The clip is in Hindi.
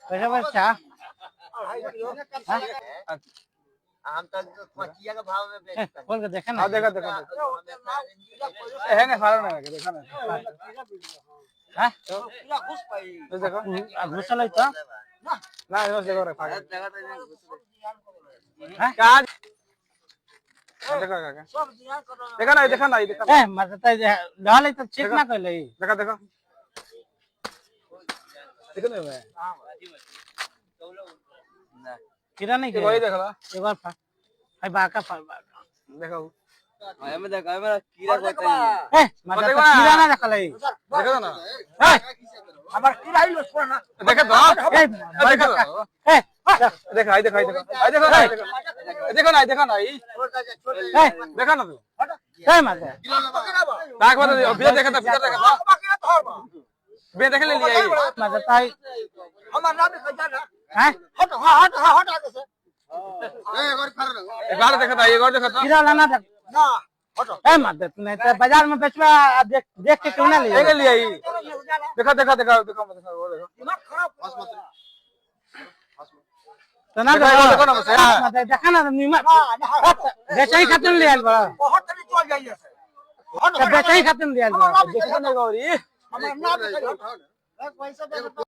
पैसा बच्चा हम तो मछिया के भाव में बेचते हैं। खोल के देखा ना हाँ देखा देखा है ना सारा ना देखा ना हाँ घुस पाई ये देखो घुसल है तो ना ये देखो रे फाड़ जगह तो हाँ क्या देखा क्या सब ध्यान करो देखा ना ये देखा ना ये देखा ए मतलब डाले तो चेक ना कर ले देखा देखा देखो नहीं मैं कीड़ा नहीं ये वही देखा ना एक बार भाई बाका देखा हमें देखा हमें कीड़ा कोई ए मतलब कीड़ा ना रखल है देखा ना ए हमार कीड़ा ही लोग ना देखा तो ए देखा ए देखा आई देखा आई देखा आई देखा देखा ना देखा ना ये ए देखा ना तू ए मतलब नाक बता दे बिया देखा था बिया देखा था बिया देख ले लिया ये मतलब ताई हमार नाम है जाना हैं हट हट हट आगे से एक बार देखा था एक और देखा था कीड़ा लाना था ना हटो ए मतलब नहीं तो बाजार में बेचवा देख देख के क्यों ना ये ले लिया ये देखा देखा देखा देखा देखा वो देखा दिमाग खराब तो ना देखो ना बस मतलब देखा ना नीमा बेचाई खातिर ले आइल बड़ा बहुत तरी चल जाइए से हट बेचाई खातिर ले आइल बड़ा देखा नहीं गौरी हमार नाम है पैसा दे